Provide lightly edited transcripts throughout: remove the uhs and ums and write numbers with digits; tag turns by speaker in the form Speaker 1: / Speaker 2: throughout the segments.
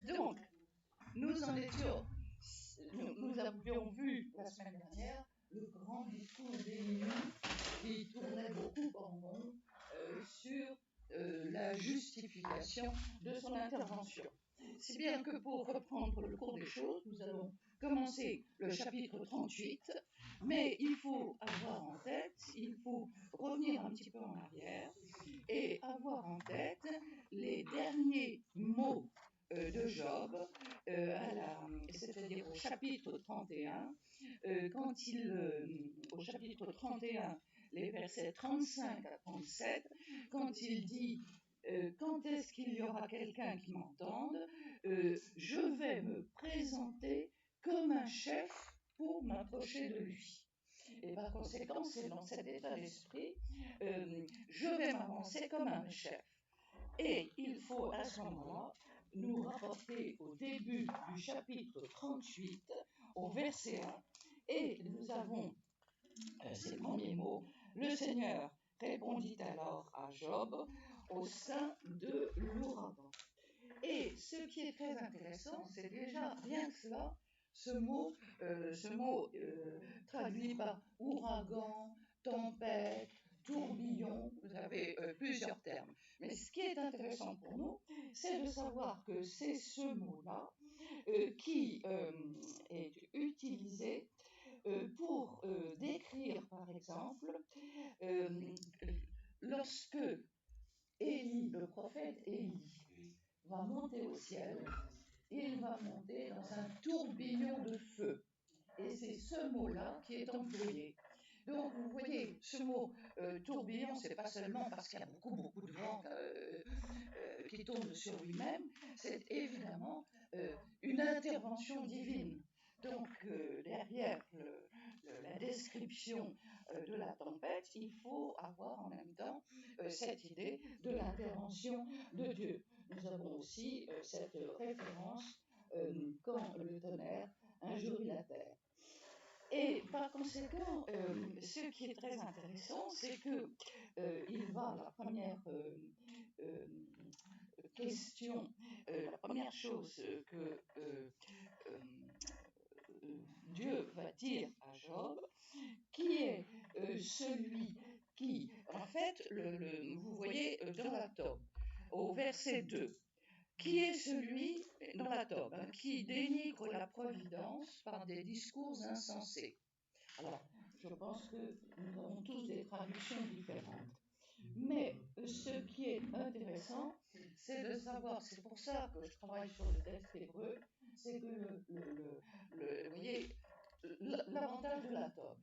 Speaker 1: Donc, nous avions vu la semaine dernière le grand discours d'Élie qui tournait beaucoup en rond sur la justification de son intervention. Si bien que pour reprendre le cours des choses, nous allons commencer le chapitre 38, mais il faut avoir en tête, il faut revenir un petit peu en arrière et avoir en tête les derniers mots de Job, c'est-à-dire au chapitre 31, au chapitre 31, les versets 35 à 37, quand il dit quand est-ce qu'il y aura quelqu'un qui m'entende, je vais me présenter comme un chef pour m'approcher de lui. Et par conséquent, c'est dans cet état d'esprit, je vais m'avancer comme un chef. Et il faut à ce moment-là nous rapporter au début du chapitre 38, au verset 1, et nous avons ces premiers mots. Le Seigneur répondit alors à Job au sein de l'ouragan. Et ce qui est très intéressant, c'est déjà rien que cela, ce mot traduit par ouragan, tempête, tourbillon, vous avez plusieurs termes. Mais ce qui est intéressant pour nous, c'est de savoir que c'est ce mot-là qui est utilisé pour décrire, par exemple, lorsque Élie, le prophète Élie, va monter au ciel, il va monter dans un tourbillon de feu. Et c'est ce mot-là qui est employé. Donc, vous voyez, ce mot tourbillon, c'est pas seulement parce qu'il y a beaucoup de vent qui tourne sur lui-même, c'est évidemment une intervention divine. Donc, derrière la description de la tempête, il faut avoir en même temps cette idée de l'intervention de Dieu. Nous avons aussi cette référence quand le tonnerre injurie la terre. Et par conséquent, ce qui est très intéressant, c'est que la première question, la première chose que Dieu va dire à Job, qui est celui qui, en fait, vous voyez dans la Tob, au verset 2, qui est celui, dans la Tob, qui dénigre la providence par des discours insensés. Alors, je pense que nous avons tous des traductions différentes. Mais ce qui est intéressant, c'est de savoir, c'est pour ça que je travaille sur le texte hébreu, c'est que vous voyez, l'avantage de la Tob.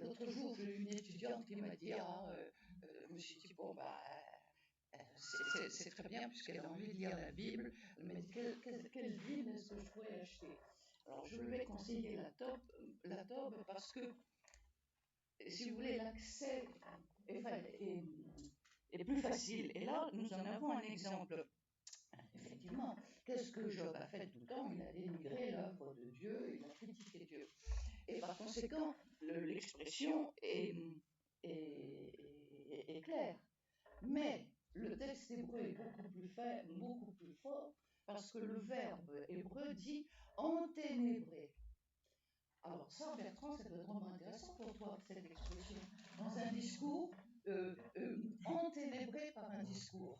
Speaker 1: L'autre jour, j'ai eu une étudiante qui m'a dit, je me suis dit, bon, c'est très bien puisqu'elle a envie de lire la Bible. Elle m'a dit, quelle Bible est-ce que je pourrais acheter? Alors, je lui ai conseillé la Tob parce que, si vous voulez, l'accès est plus facile. Et là, nous en avons un exemple. Effectivement, qu'est-ce que Job a fait tout le temps? Il a dénigré l'œuvre de Dieu, il a critiqué Dieu. Et par conséquent, l'expression est claire. Mais le texte hébreu est beaucoup plus fort, parce que le verbe hébreu dit enténébrer. Alors ça, Bertrand, ça doit être vraiment intéressant pour toi, cette expression. Dans un discours, enténébré par un discours.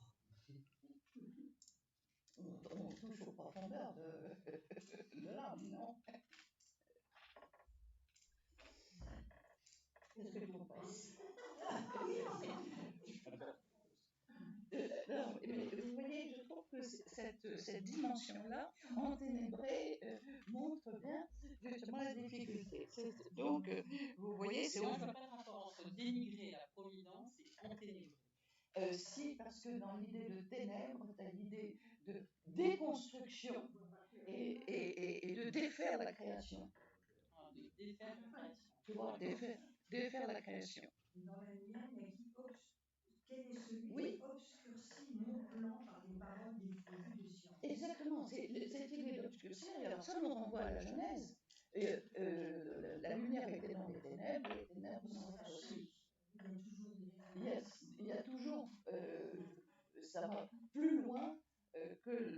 Speaker 1: On touche aux profondeurs de l'âme, non? Qu'est-ce que tu en penses? Vous voyez, je trouve que cette dimension-là, enténébrée, montre bien justement la difficulté. Donc, vous voyez, c'est
Speaker 2: moi, je vois pas le rapport entre dénigrer la providence et enténébrer.
Speaker 1: Si, parce que dans l'idée de ténèbres, tu as l'idée de déconstruction et de défaire la création.
Speaker 2: De défaire la création.
Speaker 1: Tu vois, défaire la création.
Speaker 3: Dans la lumière, il y a quel est celui qui obscurcit mon plan par les paroles dépourvues de science?
Speaker 1: Exactement, cette idée d'obscurcir, alors ça nous renvoie à la Genèse. La lumière était dans les ténèbres, et les ténèbres sont aussi. Il y a toujours, ça va plus loin que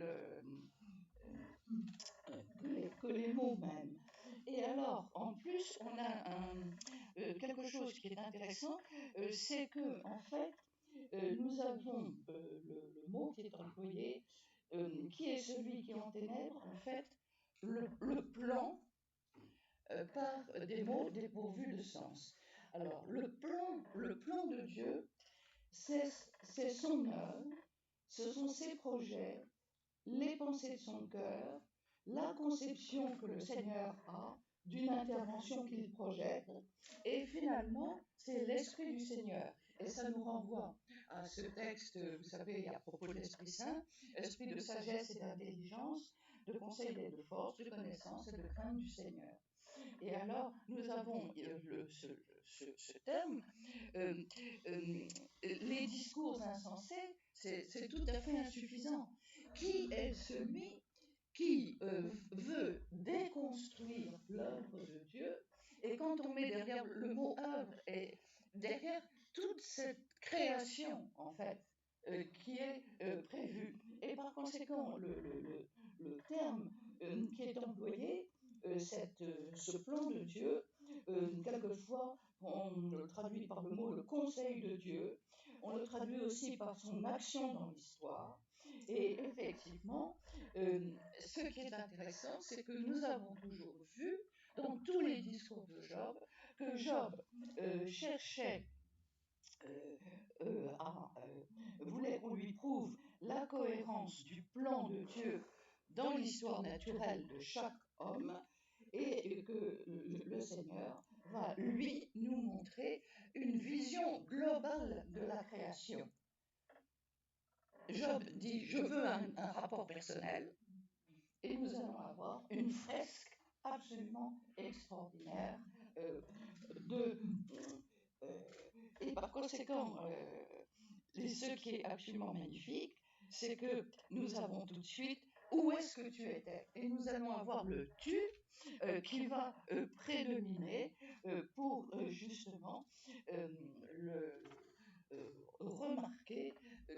Speaker 1: mot même. Et alors, en plus, on a quelque chose qui est intéressant, c'est que, en fait, nous avons le mot qui est employé, qui est celui qui enténèbre, en fait, le plan par des mots dépourvus de sens. Alors, le plan de Dieu, c'est son œuvre, ce sont ses projets, les pensées de son cœur, la conception que le Seigneur a d'une intervention qu'il projette, et finalement, c'est l'Esprit du Seigneur. Et ça nous renvoie à ce texte, vous savez, à propos de l'Esprit Saint, esprit de sagesse et d'intelligence, de conseil et de force, de connaissance et de crainte du Seigneur. Et alors, nous avons ce terme, les discours insensés, c'est tout à fait insuffisant. Qui est celui qui veut déconstruire l'œuvre de Dieu? Et quand on met derrière le mot œuvre et derrière toute cette création, en fait, qui est prévue, et par conséquent, le terme qui est employé, ce plan de Dieu, quelquefois on le traduit par le mot le conseil de Dieu, on le traduit aussi par son action dans l'histoire. Et effectivement, ce qui est intéressant, c'est que nous avons toujours vu dans tous les discours de Job que Job cherchait voulait qu'on lui prouve la cohérence du plan de Dieu dans l'histoire naturelle de chaque homme et que le Seigneur va, lui, nous montrer une vision globale de la création. Job dit, je veux un rapport personnel, et nous allons avoir une fresque absolument extraordinaire et par conséquent, ce qui est absolument magnifique, c'est que nous avons tout de suite où est-ce que tu étais, et nous allons avoir le tu qui va prédominer pour justement remarquer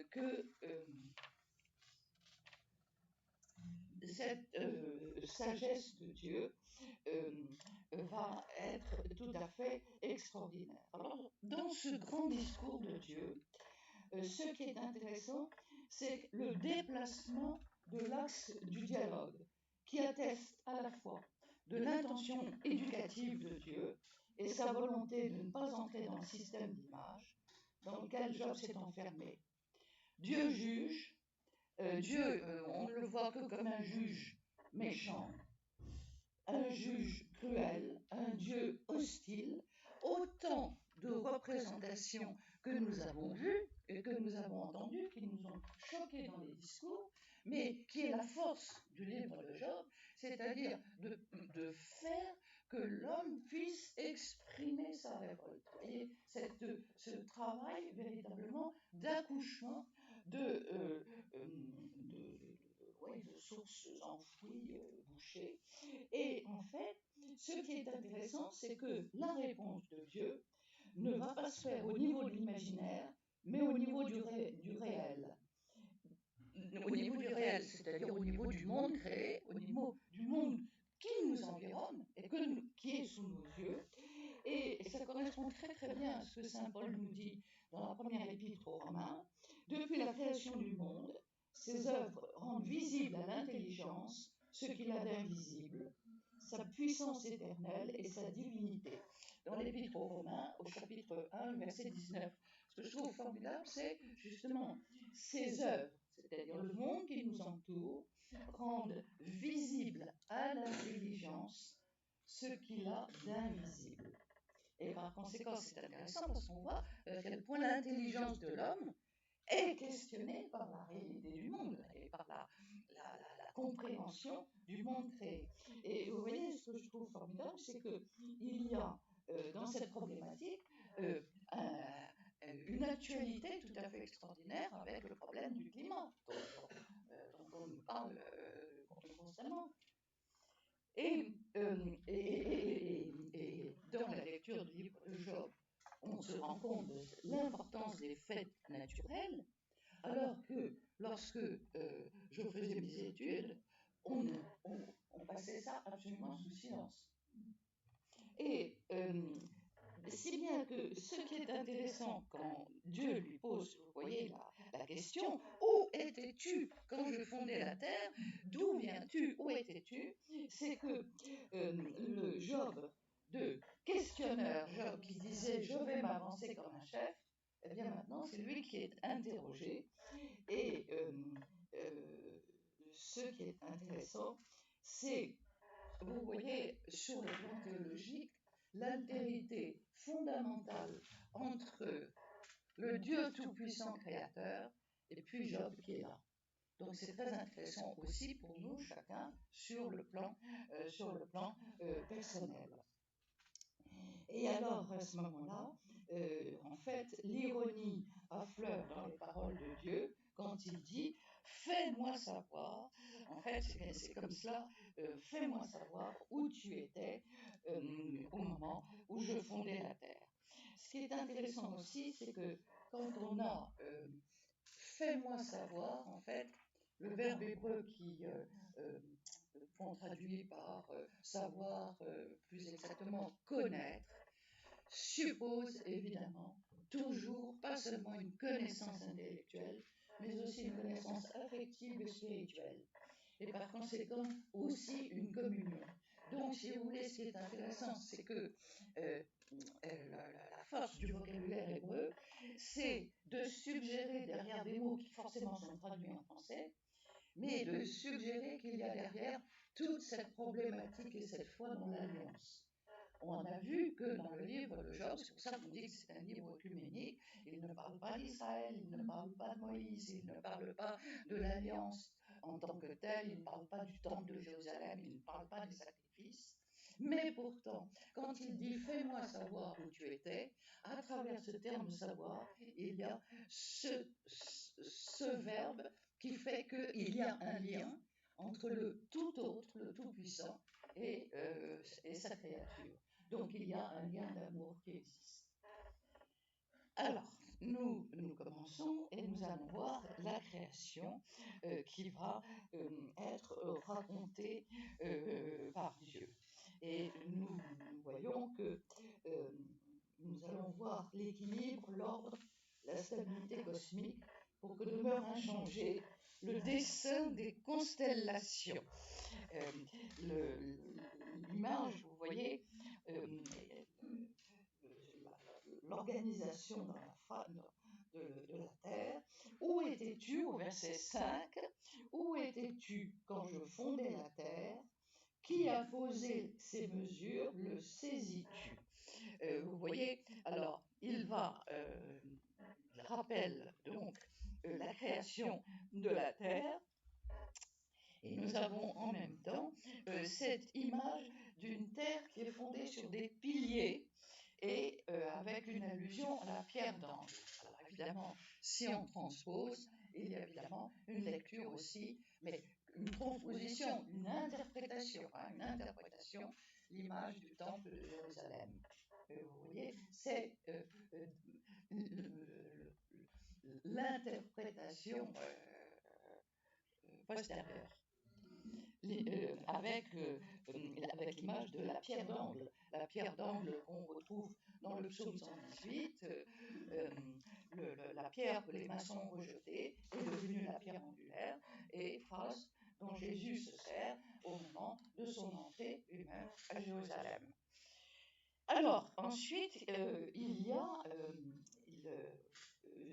Speaker 1: que cette sagesse de Dieu va être tout à fait extraordinaire. Alors, dans ce grand discours de Dieu, ce qui est intéressant, c'est le déplacement de l'axe du dialogue, qui atteste à la fois de l'intention éducative de Dieu et sa volonté de ne pas entrer dans le système d'image dans lequel Job s'est enfermé. Dieu juge, Dieu, on ne le voit que comme un juge méchant, un juge cruel, un Dieu hostile, autant de représentations que nous avons vues et que nous avons entendues, qui nous ont choqués dans les discours, mais qui est la force du livre de Job, c'est-à-dire de faire que l'homme puisse exprimer sa révolte. Et ce travail véritablement d'accouchement de sources enfouies, bouchées. Et en fait, ce qui est intéressant, c'est que la réponse de Dieu ne va pas se faire au niveau de l'imaginaire, mais au niveau du réel. Au niveau du réel, c'est-à-dire au niveau du monde créé, au niveau du monde qui nous environne et qui est sous nos yeux. Et ça correspond très très bien à ce que saint Paul nous dit dans la première épître aux Romains. Depuis la création du monde, ses œuvres rendent visible à l'intelligence ce qu'il a d'invisible, sa puissance éternelle et sa divinité. Dans l'Épître aux Romains, au chapitre 1, verset 19, ce que je trouve formidable, c'est justement ces œuvres, c'est-à-dire le monde qui nous entoure, rendent visible à l'intelligence ce qu'il a d'invisible. Et par conséquent, c'est intéressant parce qu'on voit à quel point l'intelligence de l'homme est questionnée par la réalité du monde et par la compréhension du monde créé. Et vous voyez, ce que je trouve formidable, c'est qu'il y a dans cette problématique une actualité tout à fait extraordinaire avec le problème du climat, dont on nous parle constamment. Et dans la lecture du livre de Job, on se rend compte de l'importance des faits naturels, alors que lorsque je faisais mes études, on on passait ça absolument sous silence. Et si bien que ce qui est intéressant quand Dieu lui pose, vous voyez, la question, où étais-tu quand je fondais la terre? D'où viens-tu? Où étais-tu? C'est que le Job de questionneur, Job qui disait je vais m'avancer comme un chef, eh bien maintenant c'est lui qui est interrogé. Et ce qui est intéressant, c'est, vous voyez, sur le plan théologique, l'altérité fondamentale entre le Dieu tout-puissant créateur et puis Job qui est là. Donc c'est très intéressant aussi pour nous, chacun, sur le plan personnel. Et alors, à ce moment-là, en fait, l'ironie affleure dans les paroles de Dieu quand il dit « Fais-moi savoir », en fait, c'est comme cela, fais-moi savoir où tu étais au moment où je fondais la terre. Ce qui est intéressant aussi, c'est que quand on a fais-moi savoir, en fait, le verbe hébreu qu'on traduit par savoir, plus exactement connaître, suppose évidemment toujours pas seulement une connaissance intellectuelle, mais aussi une connaissance affective et spirituelle. Et par conséquent aussi une communion. Donc, si vous voulez, ce qui est intéressant, c'est que la force du vocabulaire hébreu, c'est de suggérer derrière des mots qui forcément sont traduits en français, mais de suggérer qu'il y a derrière toute cette problématique et cette foi dans l'alliance. On a vu que dans le livre de Job, c'est pour ça qu'on dit que c'est un livre œcuménique, il ne parle pas d'Israël, il ne parle pas de Moïse, il ne parle pas de l'alliance en tant que telle, il ne parle pas du temple de Jérusalem, il ne parle pas des sacrifices. Mais pourtant, quand il dit « fais-moi savoir où tu étais », à travers ce terme « savoir », il y a ce verbe qui fait qu'il y a un lien entre le tout autre, le tout-puissant, et sa créature. Donc il y a un lien d'amour qui existe. Alors, nous commençons et nous allons voir la création qui va être racontée par Dieu. Et nous voyons que nous allons voir l'équilibre, l'ordre, la stabilité cosmique pour que demeure inchangé le dessin des constellations. L'image, vous voyez, l'organisation de la Terre. Où étais-tu au verset 5? Où étais-tu quand je fondais la Terre? Qui a posé ces mesures? Le saisis-tu? Vous voyez, alors il rappelle donc la création de la Terre. Et nous avons en même temps cette image d'une terre qui est fondée sur des piliers et avec une allusion à la pierre d'angle. Alors évidemment, si on transpose, il y a évidemment une lecture aussi, mais une transposition, une interprétation, l'image du temple de Jérusalem. Vous voyez, c'est l'interprétation postérieure. Avec l'image de la pierre d'angle qu'on retrouve dans le psaume 118, la pierre que les maçons ont rejetée est devenue la pierre angulaire et face dont Jésus se sert au moment de son entrée lui-même à Jérusalem. Alors, ensuite, il y a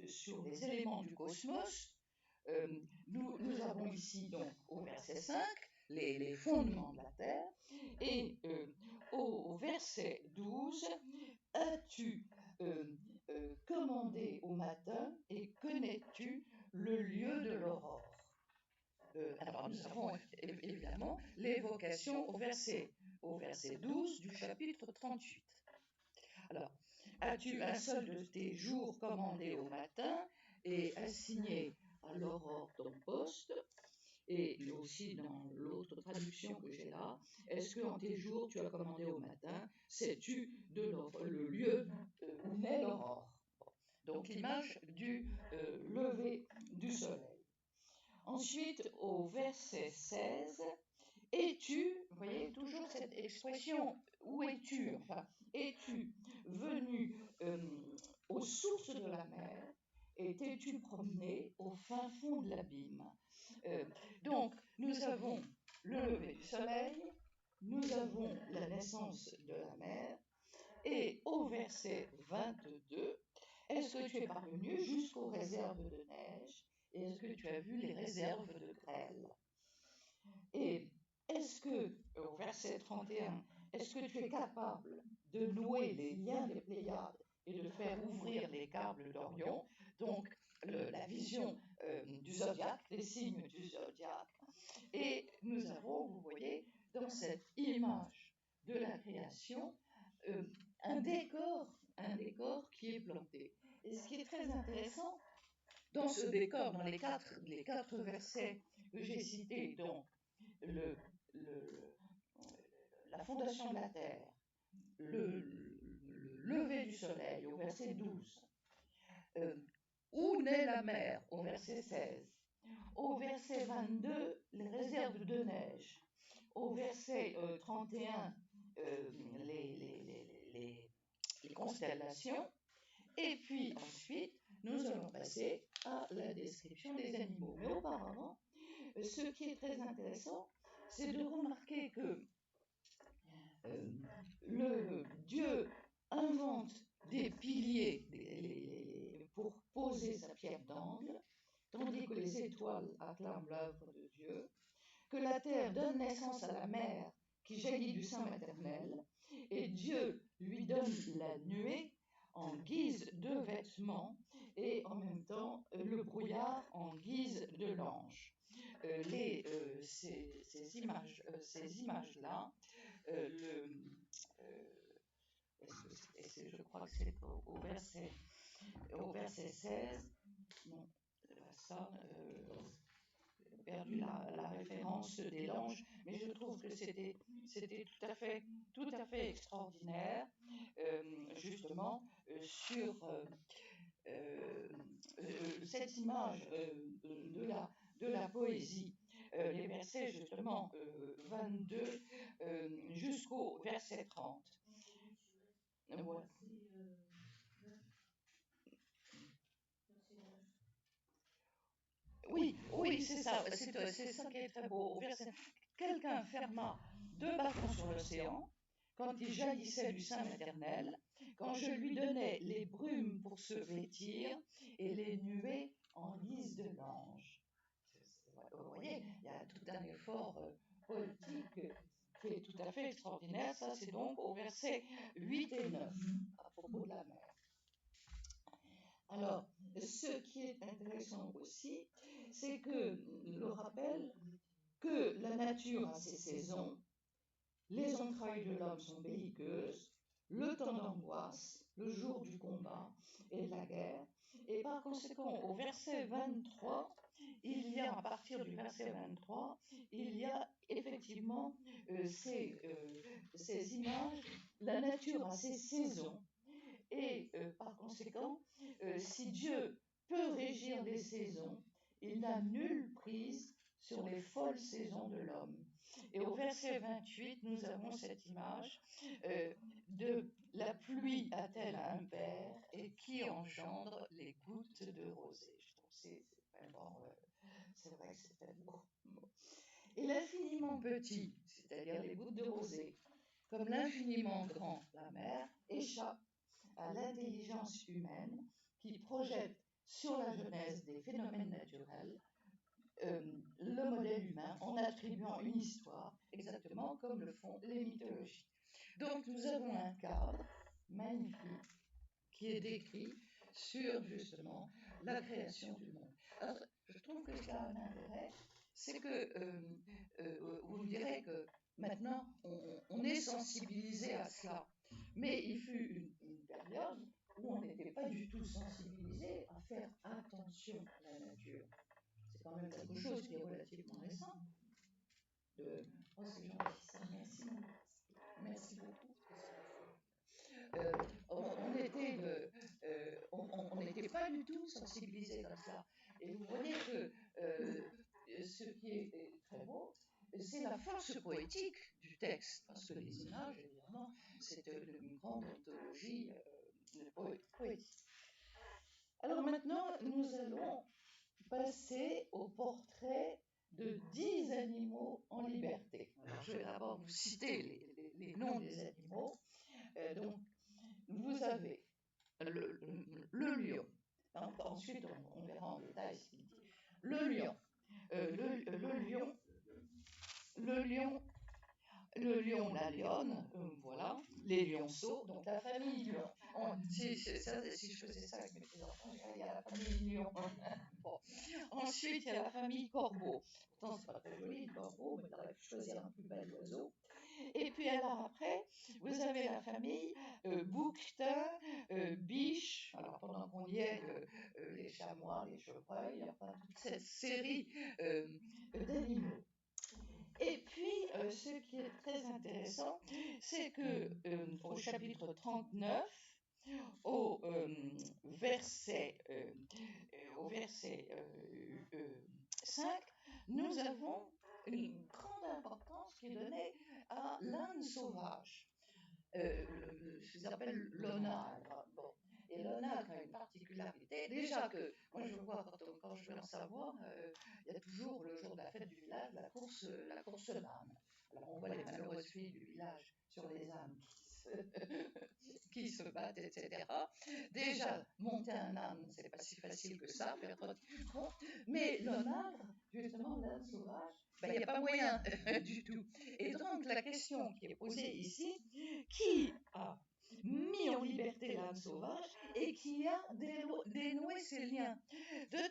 Speaker 1: sur les éléments du cosmos, nous avons ici donc au verset 5 les fondements de la terre et au verset 12, as-tu commandé au matin et connais-tu le lieu de l'aurore? Alors nous avons évidemment l'évocation au verset 12 du chapitre 38. Alors, as-tu un seul de tes jours commandé au matin et assigné à l'aurore ton poste? Et aussi dans l'autre traduction que j'ai là, est-ce qu'en tes jours tu as commandé au matin, sais-tu le lieu où naît l'aurore? Donc l'image du lever du soleil. Ensuite, au verset 16, es-tu, vous voyez, toujours cette expression, où es-tu, enfin, es-tu venu aux sources de la mer et t'es-tu promené au fin fond de l'abîme. Donc, nous avons le lever du soleil, nous avons la naissance de la mer, et au verset 22, est-ce que tu es parvenu jusqu'aux réserves de neige et est-ce que tu as vu les réserves de grêle? Et est-ce que, au verset 31, est-ce que tu es capable de nouer les liens des Pléiades et de faire ouvrir les câbles d'Orion, donc la vision du zodiaque, des signes du zodiaque. Et nous avons, vous voyez, dans cette image de la création, euh, un décor qui est planté. Et ce qui est très intéressant dans ce décor, dans les quatre versets que j'ai cités, donc le, le, la fondation de la terre, le lever du soleil au verset 12, où naît la mer au verset 16, au verset 22, les réserves de neige, au verset 31, les constellations, et puis ensuite, nous allons passer à la description des animaux. Mais auparavant, ce qui est très intéressant, c'est de remarquer que le Dieu invente des piliers pour poser sa pierre d'angle, tandis que les étoiles acclament l'œuvre de Dieu, que la terre donne naissance à la mer qui jaillit du sein maternel, et Dieu lui donne la nuée en guise de vêtements et en même temps le brouillard en guise de l'ange. Ces images-là, je crois que c'est au verset 16, non, ça, perdu la référence des langes, mais je trouve que c'était tout à fait extraordinaire, justement, sur cette image de la poésie. Les versets justement 22 jusqu'au verset 30. Voilà. Oui, c'est ça, c'est ça qui est très beau. Au verset, quelqu'un ferma 2 bâtons sur l'océan quand il jaillissait du sein maternel, quand je lui donnais les brumes pour se vêtir et les nuées en guise de l'ange. Vous voyez, il y a tout un effort poétique qui est tout à fait extraordinaire. Ça, c'est donc au verset 8 et 9, à propos de la mer. Alors, ce qui est intéressant aussi, c'est que le rappel que la nature a ses saisons, les entrailles de l'homme sont belliqueuses, le temps d'angoisse, le jour du combat et de la guerre, et par conséquent, au verset 23, il y a, à partir du verset 23, il y a effectivement ces images, la nature a ses saisons, et par conséquent, si Dieu peut régir les saisons, il n'a nulle prise sur les folles saisons de l'homme. Et au verset 28, nous avons cette image de la pluie a-t-elle un père et qui engendre les gouttes de rosée. Je trouve que c'est vraiment, c'est vrai que c'est très beau. Et l'infiniment petit, c'est-à-dire les gouttes de rosée, comme l'infiniment grand, la mer, échappe à l'intelligence humaine qui projette sur la genèse des phénomènes naturels le modèle humain en attribuant une histoire, exactement comme le font les mythologies. Donc nous avons un cadre magnifique qui est décrit sur justement la création du monde. Alors, je trouve que ça a un intérêt, c'est que vous me direz que maintenant on est sensibilisé à cela, mais il fut une période où on n'était pas du tout sensibilisé à faire attention à la nature. C'est quand même quelque chose qui est relativement récent. Oh, c'est gentil, merci. Merci beaucoup. On n'était pas du tout sensibilisé comme ça. Et vous voyez que ce qui est très beau, c'est la force poétique du texte, parce que les images, évidemment, c'est une grande ontologie poétique. Alors maintenant, nous allons passer au portrait de 10 animaux en liberté. Alors, je vais d'abord vous citer les noms des animaux. Donc, vous avez le lion. Donc, ensuite, on verra en détail ce qu'il dit. Le lion, le lion, la lionne, voilà, les lionceaux, donc la famille lion. Si je faisais ça avec mes petits-enfants, je dirais il y a la famille lion. Bon. Ensuite, il y a la famille corbeau. Pourtant, c'est pas très joli, le corbeau, mais il aurait pu choisir un plus bel oiseau. Et puis alors après, vous avez la famille bouquetin, biche. Alors pendant qu'on y est, les chamois, les chevreuils, enfin toute cette série d'animaux. Et puis, ce qui est très intéressant, c'est que au chapitre 39, au verset 5, nous avons une grande importance qui est donnée à l'âne sauvage, ce qu'ils appellent l'onagre. Bon. Et l'onagre a une particularité, déjà que, moi je vois quand je vais en savoir, il y a toujours le jour de la fête du village, la course d'âne. Alors on voit les malheureuses filles du village sur les ânes qui se battent, etc. Déjà, monter un âne, c'est pas si facile que ça, faire bon, mais l'onagre, justement, l'âne sauvage, ben, il n'y a pas moyen du tout. Et donc, la question qui est posée ici, qui a mis en liberté l'âne sauvage et qui a dénoué ses liens de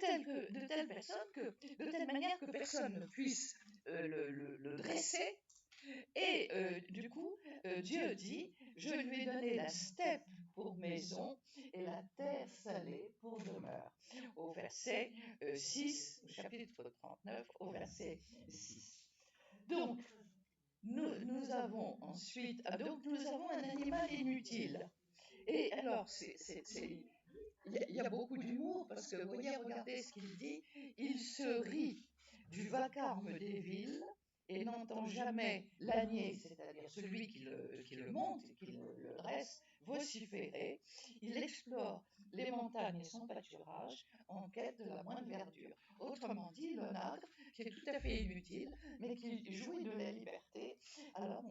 Speaker 1: telle manière que personne ne puisse le dresser. Et du coup, Dieu dit, je lui ai donné la steppe pour maison et la terre salée pour demeure. Au verset 6, au chapitre 39, au verset 6. Donc, nous avons ensuite, nous avons un animal inutile. Et alors, il y a beaucoup d'humour parce que, vous voyez, regardez ce qu'il dit, il se rit du vacarme des villes et n'entend jamais l'ânier, c'est-à-dire celui qui le monte et qui le dresse, vociférer. Il explore les montagnes et son pâturage en quête de la moindre verdure. Autrement dit, l'onagre, qui est tout à fait inutile, mais qui jouit de la liberté. Alors,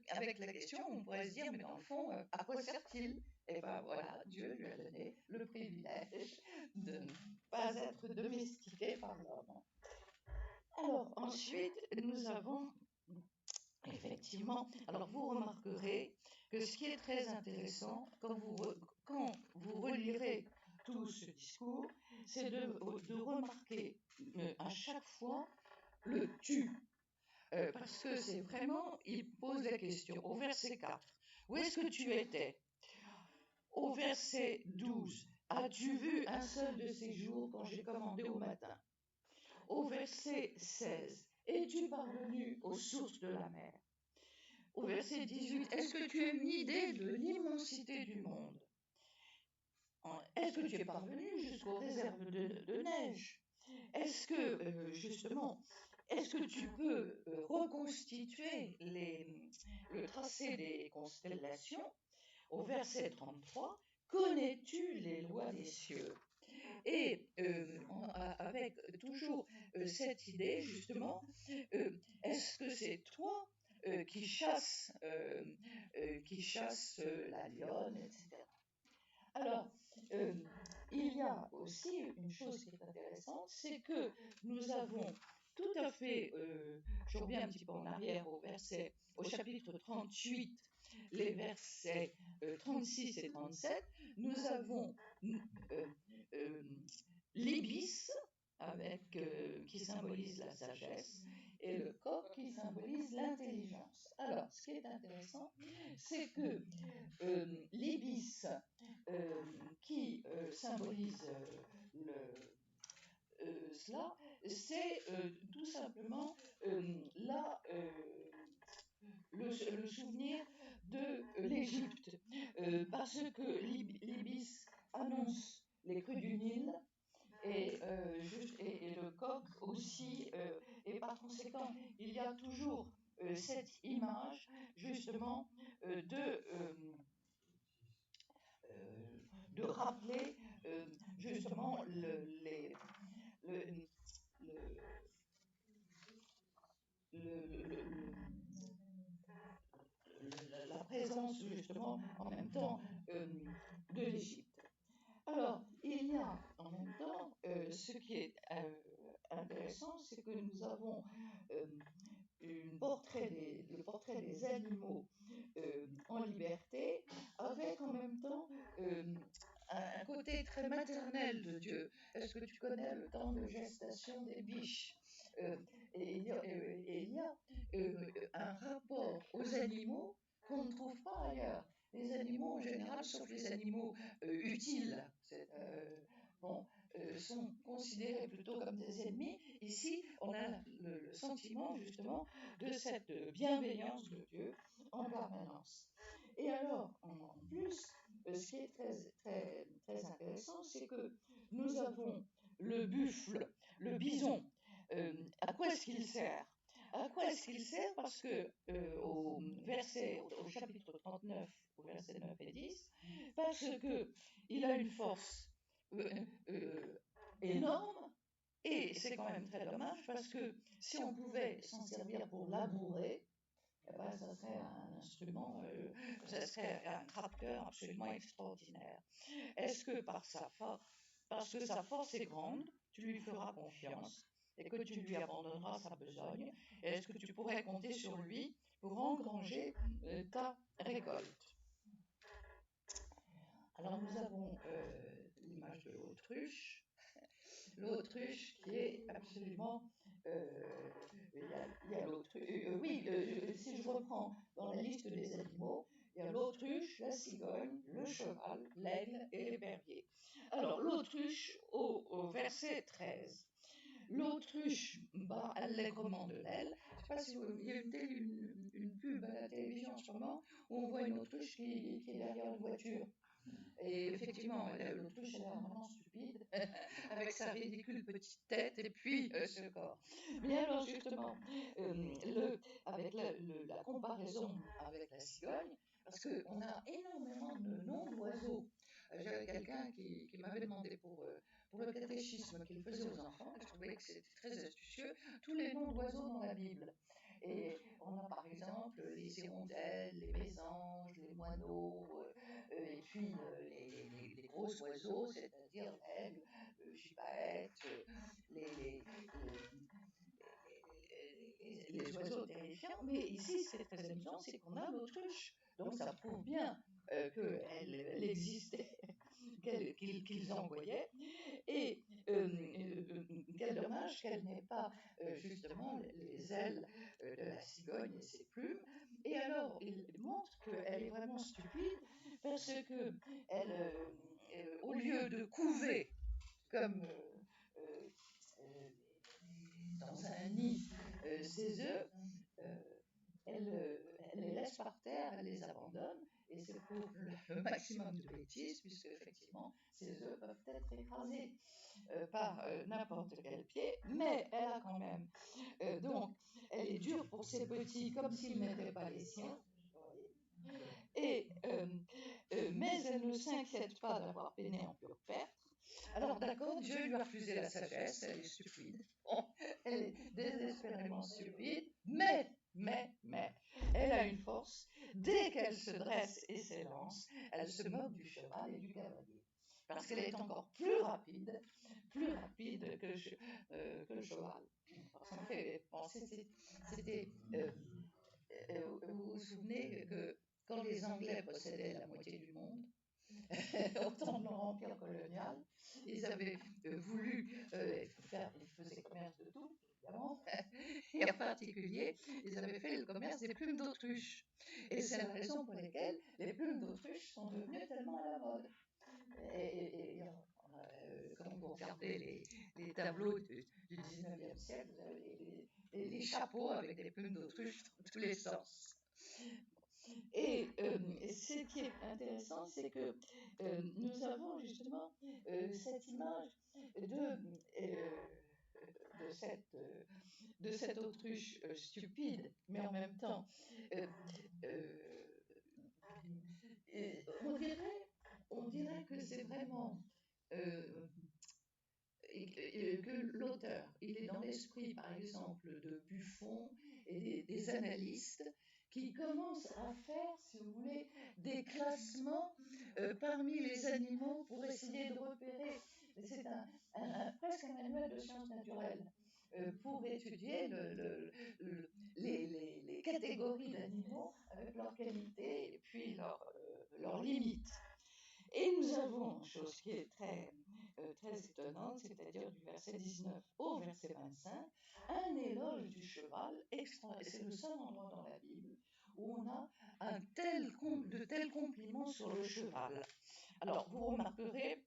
Speaker 1: avec la question, on pourrait se dire, mais dans le fond, à quoi sert-il? Et bien voilà, Dieu lui a donné le privilège de ne pas être domestiqué par l'homme. Alors ensuite, nous avons effectivement, alors vous remarquerez que ce qui est très intéressant, quand vous relirez tout ce discours, c'est de remarquer à chaque fois le tu. Parce que c'est vraiment, il pose la question au verset 4. Où est-ce que tu étais? Au verset 12, as-tu vu un seul de ces jours quand j'ai commandé au matin? Au verset 16, es-tu parvenu aux sources de la mer? Au verset 18, est-ce que tu as une idée de l'immensité du monde? Est-ce que tu es parvenu jusqu'aux réserves de neige? Est-ce que, justement, est-ce que tu peux reconstituer le tracé des constellations? Au verset 33, connais-tu les lois des cieux? Et avec toujours cette idée, justement, est-ce que c'est toi qui chasse la lionne, etc. Alors, il y a aussi une chose qui est intéressante, c'est que nous avons tout à fait, je reviens un petit peu en arrière au chapitre 38, les versets 36 et 37, nous avons l'ibis qui symbolise la sagesse et le coq qui symbolise l'intelligence. Alors, ce qui est intéressant, c'est que l'ibis qui symbolise cela, c'est tout simplement le souvenir de l'Égypte, parce que l'ibis annonce les crues du Nil et le coq aussi, et par conséquent conséquent, il y a toujours cette image, justement, de rappeler, justement, le, le- la présence, justement, en même temps, de l'Égypte. Alors, il y a en même temps, ce qui est intéressant, c'est que nous avons le portrait des animaux en liberté, avec en même temps un côté très maternel de Dieu. Est-ce que tu connais le temps de gestation des biches? Euh, et il y a un rapport aux animaux qu'on ne trouve pas ailleurs. Les animaux en général, sauf les animaux utiles, bon, sont considérés plutôt comme des ennemis. Ici, on a le sentiment justement de cette bienveillance de Dieu en permanence. Et alors, en plus, ce qui est très intéressant, c'est que nous avons le buffle, le bison. À quoi est-ce qu'il sert? À quoi est-ce qu'il sert? Parce que au chapitre 39, au verset 9 et 10, parce qu'il a une force énorme, et c'est quand même très dommage, parce que si on pouvait s'en servir pour labourer, eh ben, ça serait un instrument, ça serait un trappeur absolument extraordinaire. Est-ce que parce que sa force est grande, tu lui feras confiance et que tu lui abandonneras sa besogne? Est-ce que tu pourrais compter sur lui pour engranger ta récolte? Alors nous avons l'image de l'autruche. L'autruche qui est absolument... il y a l'autruche... oui, si je reprends dans la liste des animaux, il y a l'autruche, la cigogne, le cheval, l'aigle et l'épervier. Alors l'autruche au verset 13. L'autruche bat allègrement de l'aile. Je ne sais pas si il y a une pub à la télévision en ce moment où on voit une autruche qui est derrière une voiture. Et effectivement, l'autruche, elle est vraiment stupide, avec sa ridicule petite tête et puis ce corps. Mais alors, justement, avec la comparaison avec la cigogne, parce qu'on a énormément de noms d'oiseaux. J'avais quelqu'un qui m'avait demandé pour le catéchisme qu'il faisait aux enfants, et je trouvais que c'était très astucieux, tous les noms d'oiseaux dans la Bible. Et on a par exemple les hirondelles, les mésanges, les moineaux, et puis les gros oiseaux, c'est-à-dire l'aigle, le gibet, les oiseaux terrifiants. Mais ici, ce qui est très amusant, c'est qu'on a l'autruche. Donc ça prouve bien qu'elle existait, qu'ils envoyaient. Et quel dommage qu'elle n'ait pas justement les ailes de la cigogne et ses plumes. Et alors, il montre qu'elle est vraiment stupide parce que au lieu de couver comme dans un nid ses œufs, elle les laisse par terre, elle les abandonne, et c'est pour le maximum de bêtises, puisque effectivement, ces œufs peuvent être écrasés par n'importe quel pied, mais elle a quand même. Donc, elle est dure pour ses petits, comme s'ils n'étaient pas les siens. Et, mais elle ne s'inquiète pas d'avoir peiné en pure perte. Alors d'accord, Dieu lui a refusé la sagesse, elle est stupide. Bon, elle est désespérément stupide, mais, elle a une force. Dès qu'elle se dresse et s'élance, elle se moque du cheval et du cavalier. Parce qu'elle est encore plus rapide que le cheval. Alors, ça me fait penser, c'était... vous vous souvenez que quand les Anglais possédaient la moitié du monde, au temps de leur empire colonial, ils avaient voulu ils faisaient commerce de tout, évidemment, et en particulier, ils avaient fait le commerce des plumes d'autruche. Et c'est la raison pour laquelle les plumes d'autruche sont devenues tellement à la mode. Et quand vous regardez les tableaux du 19e siècle, vous avez les chapeaux avec des plumes d'autruche dans tous les sens. Et ce qui est intéressant, c'est que nous avons justement cette image de cette autruche stupide, mais en même temps, euh, euh, on dirait que c'est vraiment euh, que l'auteur, il est dans l'esprit, par exemple, de Buffon et des analystes qui commencent à faire, si vous voulez, des classements parmi les animaux pour essayer de repérer. C'est presque un manuel de sciences naturelles pour étudier les catégories d'animaux avec leurs qualités et puis leurs limites. Et nous avons, chose qui est très étonnante, c'est-à-dire du verset 19 au verset 25, un éloge du cheval extra. C'est le seul endroit dans la Bible où on a de tels compliments sur le cheval. Alors, vous remarquerez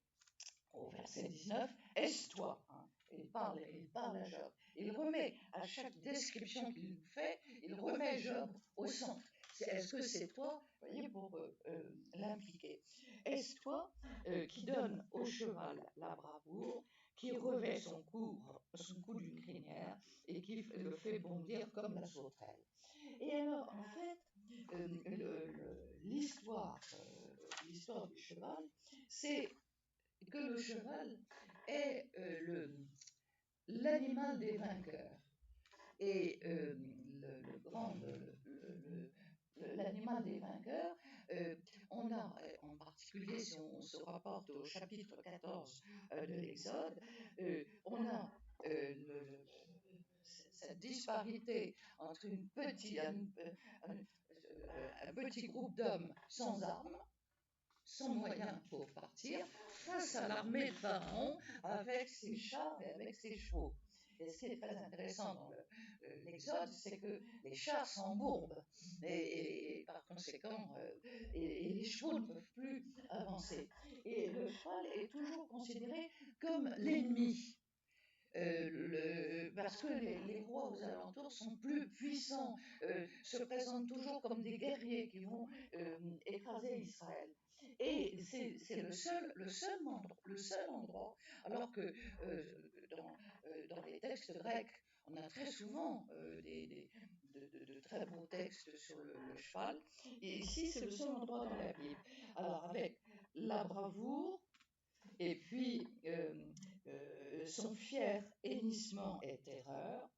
Speaker 1: au verset 19, aise-toi. Hein, il parle à Job. Il remet, à chaque description qu'il nous fait, il remet Job au centre. Est-ce que c'est toi, vous voyez, pour l'impliquer. Est-ce toi qui donne au cheval la bravoure, qui revêt son cou d'une crinière et qui le fait bondir comme la sauterelle. Et alors, en fait, l'histoire du cheval, c'est que le cheval est l'animal des vainqueurs. Et l'animal des vainqueurs, on a, en particulier si on se rapporte au chapitre 14 de l'Exode, on a cette disparité entre un petit groupe d'hommes sans armes, sans moyens pour partir, face à l'armée de Pharaon avec ses chars et avec ses chevaux. Et ce qui est très intéressant dans l'Exode, c'est que les chars s'embourbent et par conséquent, et les chevaux ne peuvent plus avancer. Et le cheval est toujours considéré comme l'ennemi. Parce que les rois aux alentours sont plus puissants, se présentent toujours comme des guerriers qui vont écraser Israël. Et c'est le seul endroit, alors que dans les textes grecs, on a très souvent de très beaux textes sur le cheval, et ici c'est le seul endroit dans la Bible. Alors avec la bravoure, et puis son fier hennissement et terreur,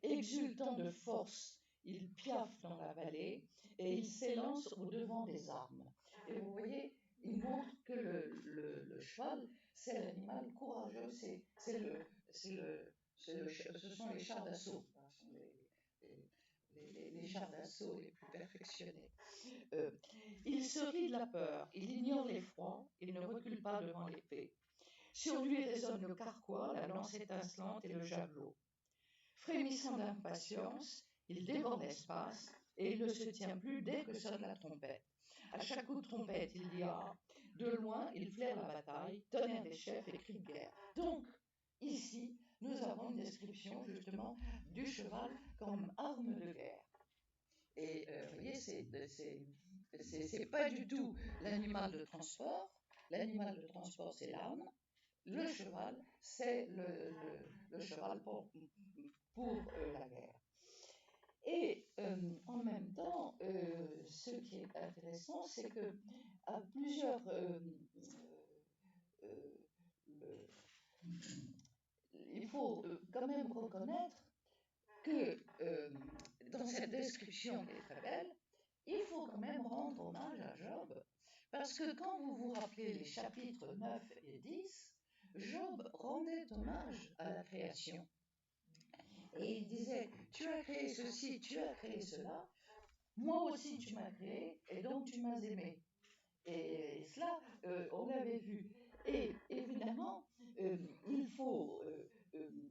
Speaker 1: exultant de force, il piaffe dans la vallée et il s'élance au devant des armes. Et vous voyez, il montre que le cheval, c'est l'animal courageux, ce sont les chars d'assaut, les chars d'assaut les plus perfectionnés. Il se rit de la peur, il ignore l'effroi, il ne recule pas devant l'épée. Sur lui résonne le carquois, la lance étincelante et le javelot. Frémissant d'impatience, il dévore l'espace et il ne se tient plus dès que sonne la trompette. À chaque coup de trompette, il dit ah. De loin, il flaire la bataille, tonnerre des chefs et cris de guerre. Donc, ici, nous avons une description justement du cheval comme arme de guerre. Et vous voyez, c'est pas du tout l'animal de transport. L'animal de transport, c'est l'âne. Le cheval, c'est le cheval pour la guerre. Et en même temps, ce qui est intéressant, c'est que à plusieurs il faut quand même reconnaître que dans cette description qui est très belle, il faut quand même rendre hommage à Job, parce que quand vous vous rappelez les chapitres 9 et 10, Job rendait hommage à la création. Et il disait, tu as créé ceci, tu as créé cela, moi aussi tu m'as créé, et donc tu m'as aimé. Et cela, on l'avait vu. Et évidemment, il faut,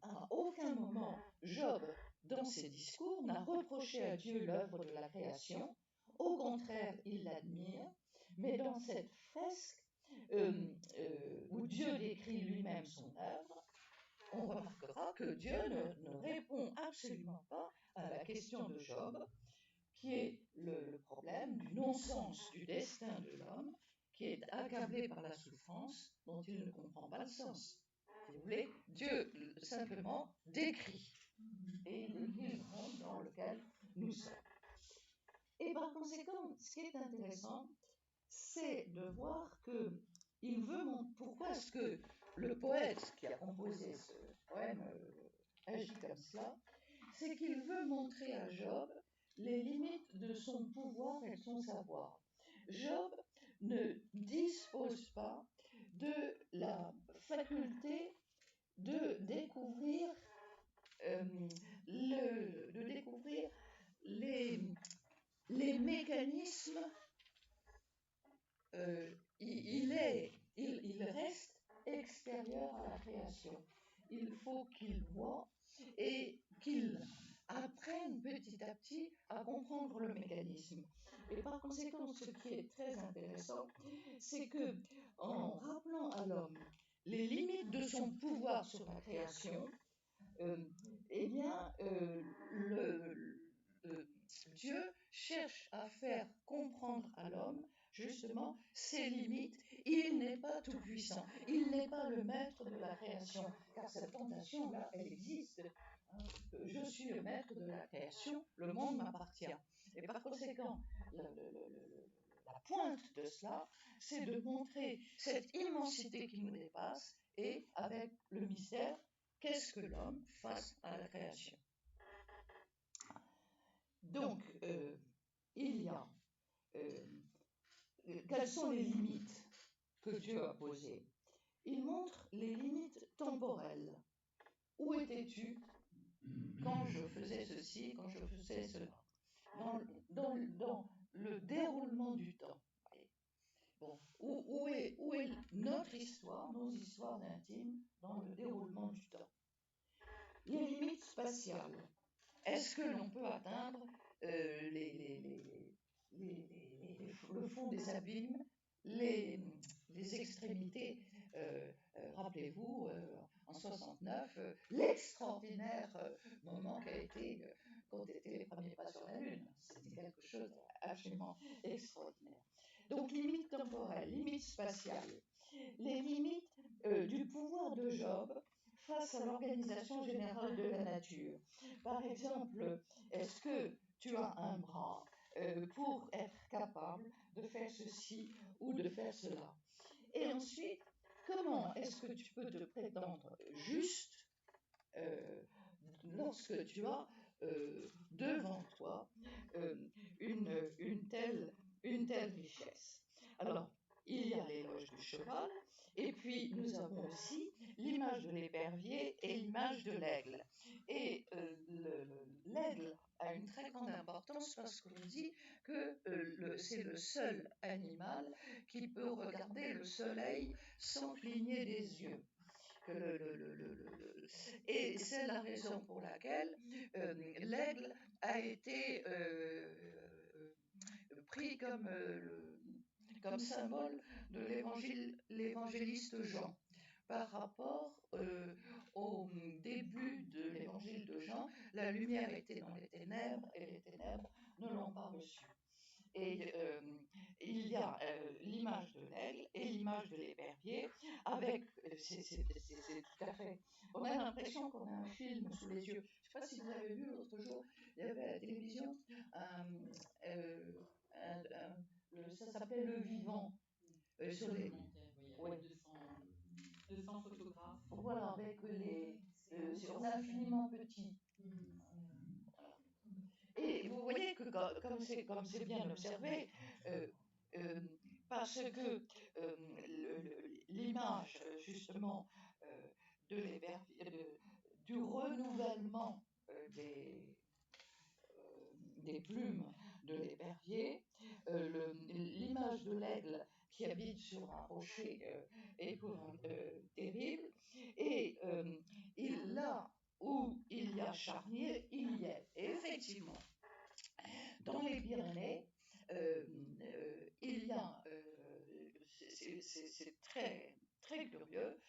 Speaker 1: à aucun moment, Job, dans ses discours, n'a reproché à Dieu l'œuvre de la création. Au contraire, il l'admire. Mais dans cette fresque où Dieu décrit lui-même son œuvre, on remarquera que Dieu ne répond absolument pas à la question de Job, qui est le problème du non-sens du destin de l'homme, qui est accablé par la souffrance dont il ne comprend pas le sens. Si vous voulez, Dieu, simplement décrit. Et il décrit le monde dans lequel nous sommes. Et par conséquent, ce qui est intéressant, c'est de voir que il veut montrer pourquoi est-ce que le poète qui a composé ce poème agit comme cela, c'est qu'il veut montrer à Job les limites de son pouvoir et de son savoir. Job ne dispose pas de la faculté de découvrir, les mécanismes. Il reste extérieur à la création. Il faut qu'il voit et qu'il apprenne petit à petit à comprendre le mécanisme. Et par conséquent, ce qui est très intéressant, c'est que en rappelant à l'homme les limites de son pouvoir sur la création, eh bien, Dieu cherche à faire comprendre à l'homme justement ses limites. Il n'est pas tout puissant, il n'est pas le maître de la création, car cette tentation-là, elle existe. Je suis le maître de la création, le monde m'appartient. Et par conséquent, la pointe de cela, c'est de montrer cette immensité qui nous dépasse et avec le mystère, qu'est-ce que l'homme face à la création. Donc, il y a quelles sont les limites que Dieu a posées? Il montre les limites temporelles. Où étais-tu quand je faisais ceci, quand je faisais cela? Dans le déroulement du temps. Bon, où est notre histoire, nos histoires intimes dans le déroulement du temps? Les limites spatiales. Est-ce que l'on peut atteindre le fond des abîmes, les extrémités? Rappelez-vous, en 69, l'extraordinaire moment qu'a été quand étaient les premiers pas sur la Lune. C'était quelque chose d'absolument extraordinaire. Donc, limites temporelles, limites spatiales, les limites du pouvoir de Job face à l'organisation générale de la nature. Par exemple, est-ce que tu as un bras pour être capable de faire ceci ou de faire cela? Et ensuite, comment est-ce que tu peux te prétendre juste lorsque tu as devant toi une telle richesse? Alors, il y a l'éloge du cheval, et puis nous avons aussi l'image de l'épervier et l'image de l'aigle. Et l'aigle a une très grande importance parce qu'on dit que c'est le seul animal qui peut regarder le soleil sans cligner des yeux. Et c'est la raison pour laquelle l'aigle a été pris comme symbole de l'évangéliste Jean. Par rapport au début de l'évangile de Jean, la lumière était dans les ténèbres et les ténèbres ne l'ont pas reçue. Et il y a l'image de l'aigle et l'image de l'épervier avec, c'est tout à fait, on a l'impression qu'on a un film sous les yeux. Je ne sais pas si vous avez vu l'autre jour, il y avait à la télévision, ça s'appelait Le Vivant. Sur les...
Speaker 2: Ouais. 200 photographes.
Speaker 1: Voilà, avec sur l'infiniment petit. Et vous voyez que comme c'est bien observé, parce que l'image justement du renouvellement des plumes de l'épervier, l'image de l'aigle qui habite sur un rocher terrible, et là où il y a charnier, il y est. Et effectivement, dans les Pyrénées, il y a, c'est très, très curieux.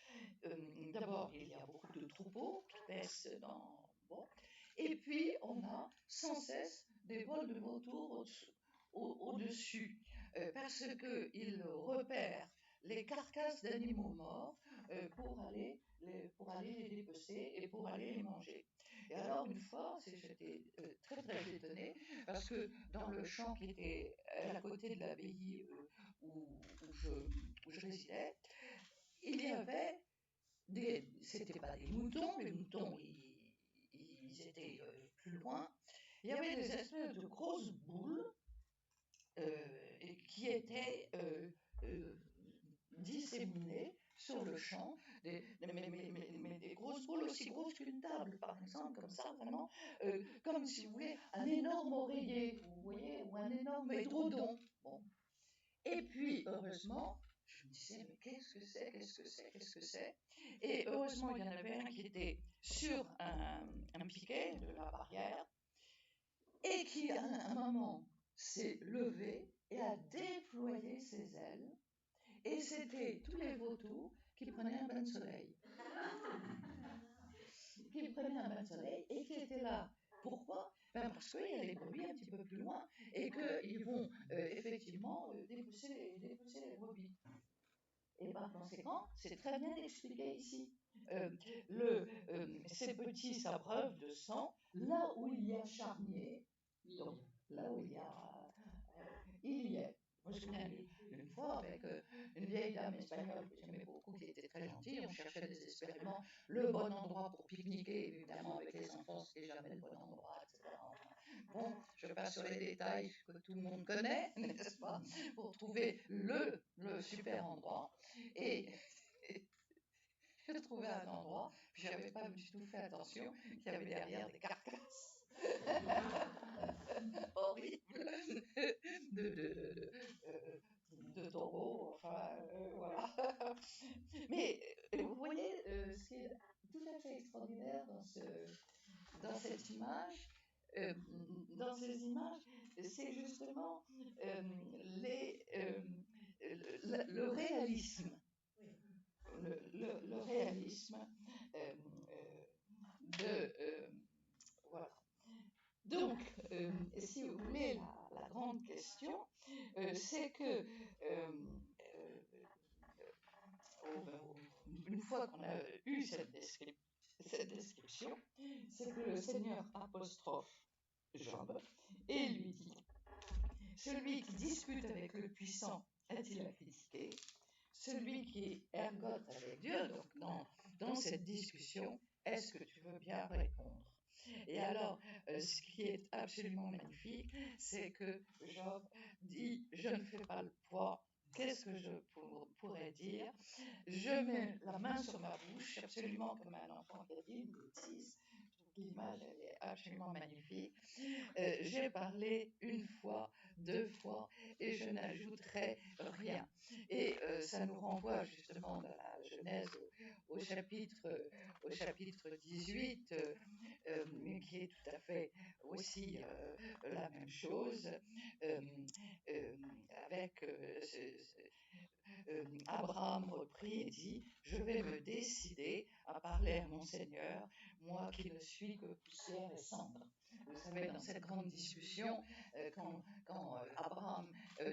Speaker 1: D'abord, il y a beaucoup de troupeaux qui paissent bon, et puis on a sans cesse des vols de vautours au-dessus, parce qu'ils repèrent les carcasses d'animaux morts pour aller pour aller les dépecer et pour aller les manger. Et alors, une fois, j'étais très très étonnée parce que dans le champ qui était à côté de l'abbaye où je résidais, il y avait c'était pas des moutons, les moutons ils étaient plus loin, il y avait des espèces de grosses boules qui étaient disséminées sur le champ, mais des grosses boules aussi grosses qu'une table, par exemple, comme ça, vraiment, comme si vous voulez, un énorme oreiller, vous voyez, ou un énorme édredon. Bon. Et puis, heureusement, je me disais, mais qu'est-ce que c'est? Et heureusement, il y en avait un qui était sur un piquet de la barrière et qui, à un moment, s'est levé et a déployé ses ailes. Et c'était tous les vautours qui prenaient un bain de soleil. Qui prenaient un bain de soleil et qui étaient là. Pourquoi? Ben parce qu'il y a les brebis un petit peu plus loin et qu'ils vont effectivement dépousser les brebis. Et par conséquent, c'est très bien expliqué ici. Ces petits sabreuvent de sang, là où il y a charnier, donc là où il y est. Moi, je me souviens une fois avec une vieille dame espagnole que j'aimais beaucoup, qui était très gentille, on cherchait désespérément le bon endroit pour pique-niquer, évidemment avec les enfants, c'était jamais le bon endroit, etc. Bon, je passe sur les détails que tout le monde connaît, n'est-ce pas, pour trouver le super endroit. Et j'ai trouvé un endroit, puis j'avais pas du tout fait attention qu'il y avait derrière des carcasses horribles de taureaux, enfin voilà. Mais vous voyez, ce qui est tout à fait extraordinaire dans cette image, euh, dans ces images, c'est justement le réalisme. Le réalisme voilà. Donc, si vous voulez, la grande question, c'est que une fois qu'on a eu cette description, c'est que le Seigneur apostrophe Job et lui dit: celui qui dispute avec le puissant a-t-il à critiquer? Celui qui ergote avec Dieu, donc dans cette discussion, est-ce que tu veux bien répondre? Et alors, ce qui est absolument magnifique, c'est que Job dit: je ne fais pas le poids. Qu'est-ce que je pourrais dire? Je mets la main sur ma bouche, absolument comme un enfant qui a dit une bêtise. L'image, elle est absolument magnifique. J'ai parlé une fois, 2 fois, et je n'ajouterai rien. Et ça nous renvoie justement dans la Genèse au chapitre 18, qui est tout à fait aussi la même chose, avec Abraham reprit et dit: je vais me décider à parler à mon Seigneur, moi qui ne suis que poussière et cendre. Vous savez, dans cette grande discussion, quand Abraham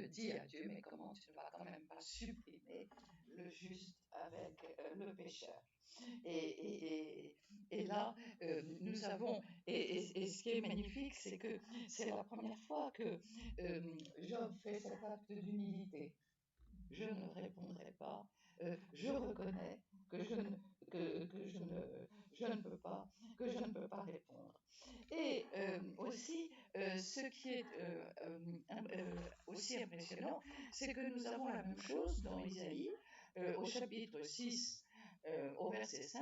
Speaker 1: dit à Dieu: mais comment tu ne vas quand même pas supprimer le juste avec le pécheur? Et là, nous avons, et ce qui est magnifique, c'est que c'est la première fois que Job fait cet acte d'humilité. Je ne répondrai pas, je reconnais que je ne peux pas, répondre. Et aussi, ce qui est aussi impressionnant, c'est que nous avons la même chose dans Isaïe, au chapitre 6, au verset 5,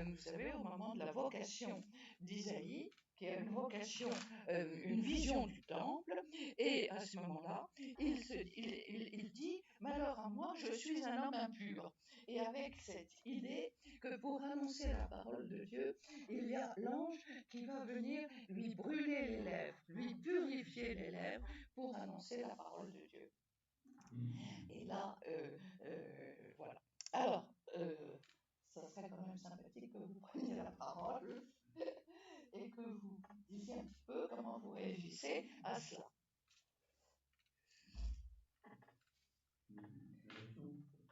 Speaker 1: vous savez, au moment de la vocation d'Isaïe, qui a une vocation, une vision du temple, et à ce moment-là, il dit: malheur à moi, je suis un homme impur. Et avec cette idée que pour annoncer la parole de Dieu, il y a l'ange qui va venir lui brûler les lèvres, lui purifier les lèvres pour annoncer la parole de Dieu. Et là, voilà. Alors, ça serait quand même sympathique que vous preniez la parole et que vous disiez un petit peu comment vous réagissez à cela.